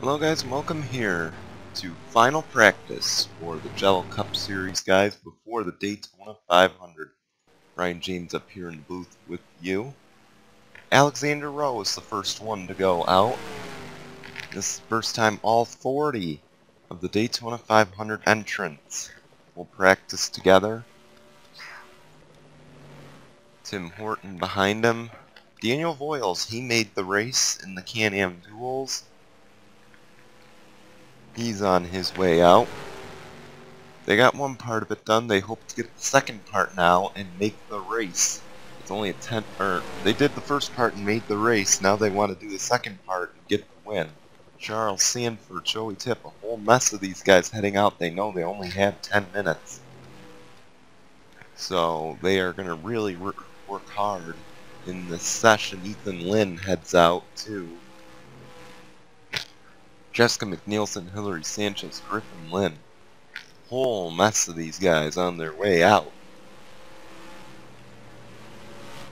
Hello guys, and welcome here to final practice for the Jello Cup Series, guys, before the Daytona 500. Ryan James up here in the booth with you. Alexander Rowe is the first one to go out. This is the first time all 40 of the Daytona 500 entrants will practice together. Tim Horton behind him. Daniel Voiles, he made the race in the Can-Am duels. He's on his way out. They got one part of it done. They hope to get the second part now and make the race. It's only a 10, or they did the first part and made the race. Now they want to do the second part and get the win. Charles Sanford, Joey Tip, a whole mess of these guys heading out. They know they only have 10 minutes. So they are going to really work hard in this session. Ethan Lynn heads out too. Jessica McNeilson, Hillary Sanchez, Griffin Lynn. Whole mess of these guys on their way out.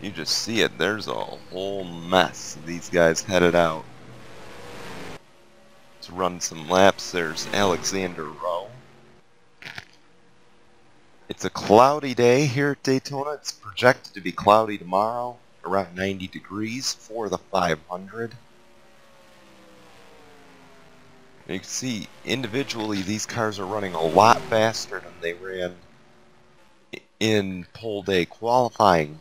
You just see it. There's a whole mess of these guys headed out to run some laps. There's Alexander Rowe. It's a cloudy day here at Daytona. It's projected to be cloudy tomorrow, around 90 degrees for the 500. You can see individually these cars are running a lot faster than they ran in pole day qualifying.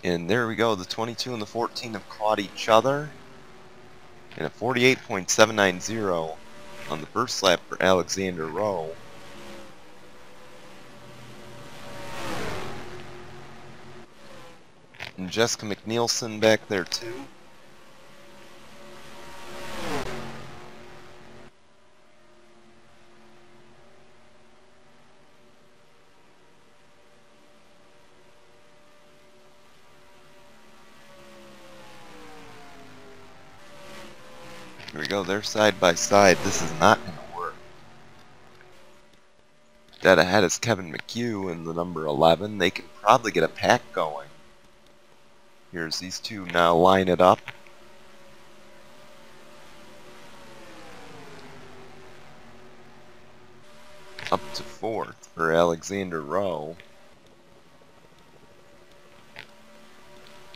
And there we go, the 22 and the 14 have caught each other. And a 48.790 on the first lap for Alexander Rowe. And Jessica McNeilson back there too. Here we go, they're side by side. This is not going to work. Dead ahead is Kevin McHugh in the number 11. They can probably get a pack going. Here's these two now line it up. Up to fourth for Alexander Rowe.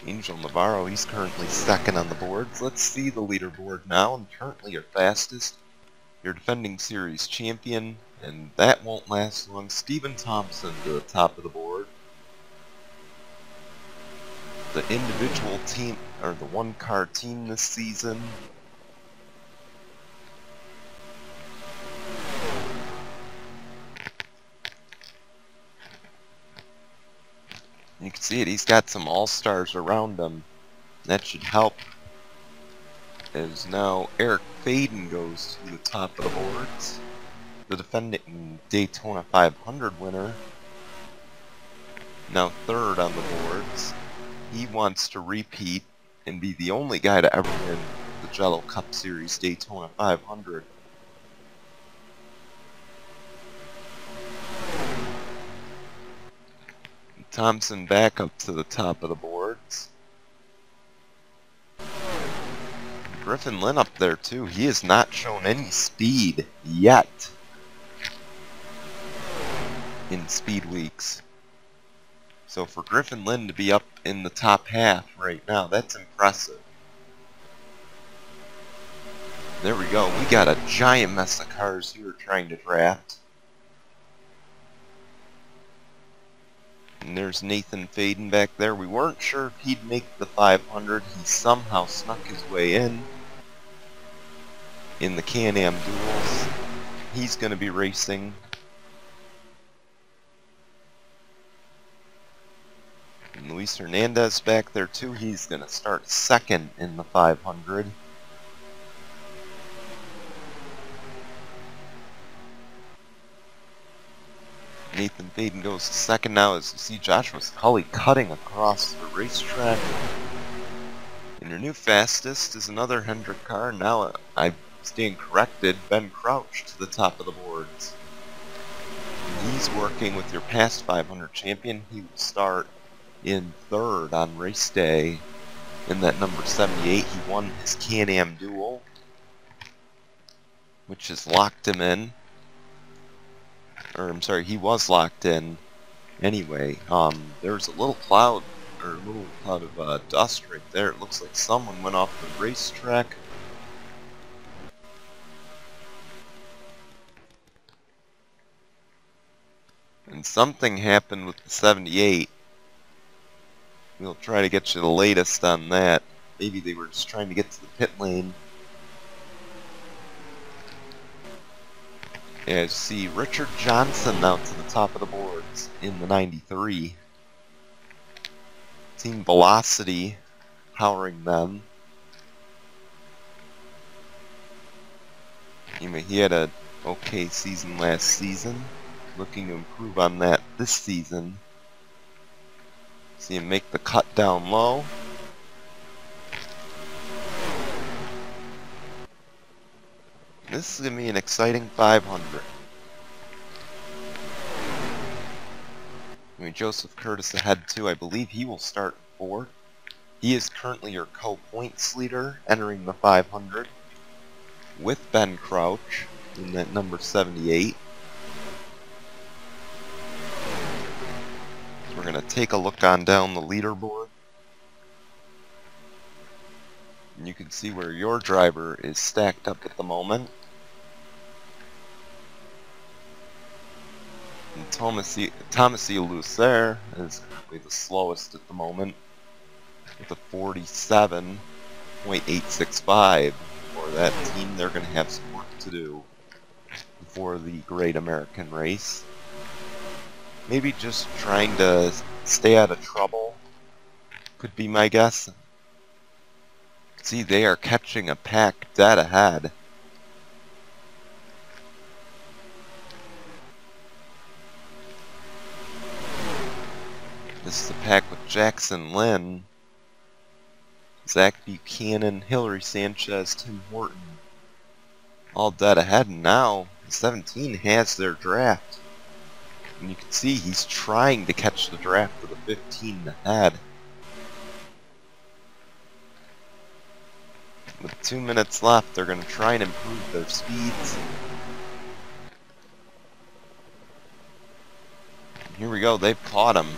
Angel Navarro, he's currently second on the boards. Let's see the leaderboard now, and currently your fastest, your defending series champion, and that won't last long. Stephen Thompson to the top of the board. The individual team, or the one-car team this season. You can see it, he's got some all-stars around him. That should help. As now Eric Faden goes to the top of the boards. The defending Daytona 500 winner. Now third on the boards. He wants to repeat and be the only guy to ever win the Jello Cup Series Daytona 500. Thompson back up to the top of the boards. Griffin Lynn up there too. He has not shown any speed yet in speed weeks. So for Griffin Lynn to be up in the top half right now, that's impressive. There we go. We got a giant mess of cars here trying to draft. And there's Nathan Faden back there. We weren't sure if he'd make the 500. He somehow snuck his way in the Can-Am duels. He's going to be racing. And Luis Hernandez back there too. He's going to start second in the 500. Nathan Faden goes to second now as you see Joshua Scully cutting across the racetrack. And your new fastest is another Hendrick car. Now I stand corrected, Ben Crouch to the top of the boards. And he's working with your past 500 champion. He will start in third on race day in that number 78. He won his Can-Am duel, which has locked him in. Or, I'm sorry, he was locked in. Anyway, there's a little cloud, or a little cloud of dust right there. It looks like someone went off the racetrack. And something happened with the 78. We'll try to get you the latest on that. Maybe they were just trying to get to the pit lane. Yeah, see Richard Johnson now to the top of the boards in the 93. Team Velocity powering them. He had a okay season last season. Looking to improve on that this season. See him make the cut down low. This is going to be an exciting 500. Joseph Curtis ahead too. I believe he will start fourth. He is currently your co-points leader entering the 500 with Ben Crouch in that number 78. We're going to take a look on down the leaderboard. And you can see where your driver is stacked up at the moment. And Thomas E. Lucer is currently the slowest at the moment with a 47.865. For that team, they're going to have some work to do before the Great American Race. Maybe just trying to stay out of trouble could be my guess. See, they are catching a pack dead ahead. This is the pack with Jackson Lynn, Zach Buchanan, Hillary Sanchez, Tim Horton. All dead ahead, and now the 17 has their draft. And you can see he's trying to catch the draft with a 15 ahead. With 2 minutes left, they're going to try and improve their speeds. And here we go, they've caught him.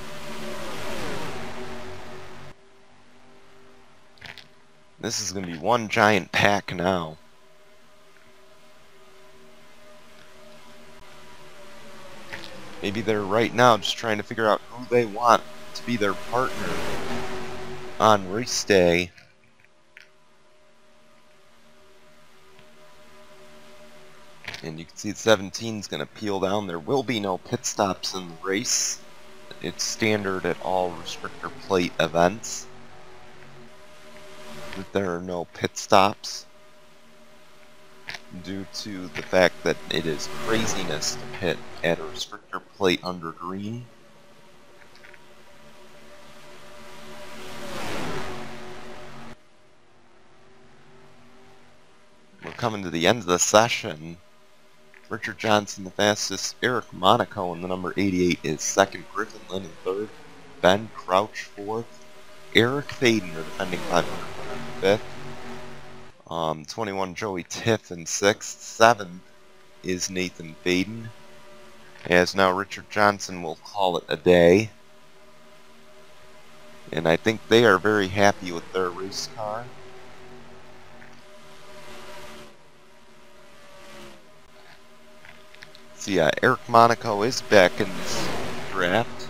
This is going to be one giant pack now. Maybe they're right now just trying to figure out who they want to be their partner on race day. And you can see the 17 is going to peel down. There will be no pit stops in the race. It's standard at all restrictor plate events that there are no pit stops due to the fact that it is craziness to pit at a restrictor plate under green. We're coming to the end of the session. Richard Johnson the fastest, Eric Monaco in the number 88 is second, Griffin Lynn in third, Ben Crouch fourth, Eric Faden, the defending 500 winner, fifth. 21 Joey Tiff in 6th. 7th is Nathan Faden. As now Richard Johnson will call it a day. And I think they are very happy with their race car. See, Eric Monaco is back in this draft.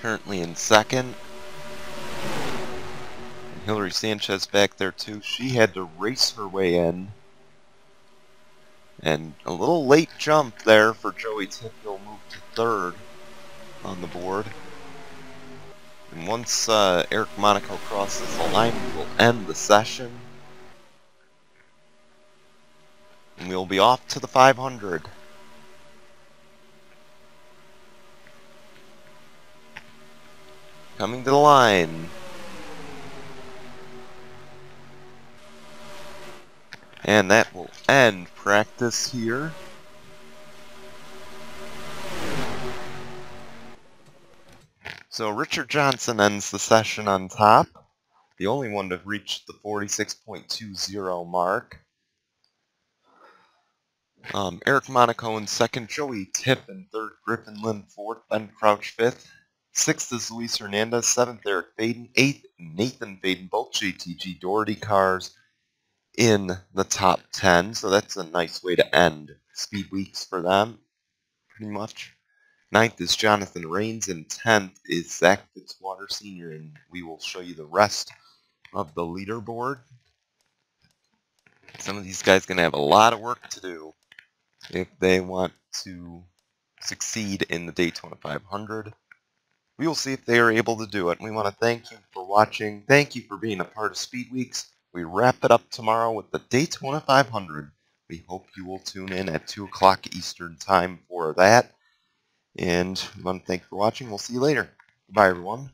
Currently in 2nd. Hillary Sanchez back there too. She had to race her way in. And a little late jump there for Joey Tiff. He'll move to 3rd on the board. And once Eric Monaco crosses the line, we will end the session. And we'll be off to the 500. Coming to the line. And that will end practice here. So Richard Johnson ends the session on top, the only one to reach the 46.20 mark. Eric Monaco in second, Joey Tipp in third, Griffin Lynn fourth, Ben Crouch fifth. Sixth is Luis Hernandez, seventh Eric Faden, eighth Nathan Faden, both JTG Doherty cars in the top 10. So that's a nice way to end Speed Weeks for them, pretty much. Ninth is Jonathan Rains, and 10th is Zach Fitzwater Sr., and we will show you the rest of the leaderboard. Some of these guys are going to have a lot of work to do if they want to succeed in the Daytona 500. We will see if they are able to do it. We want to thank you for watching. Thank you for being a part of Speed Weeks. We wrap it up tomorrow with the Daytona 500. We hope you will tune in at 2 o'clock Eastern Time for that. And we want to thank you for watching. We'll see you later. Bye, everyone.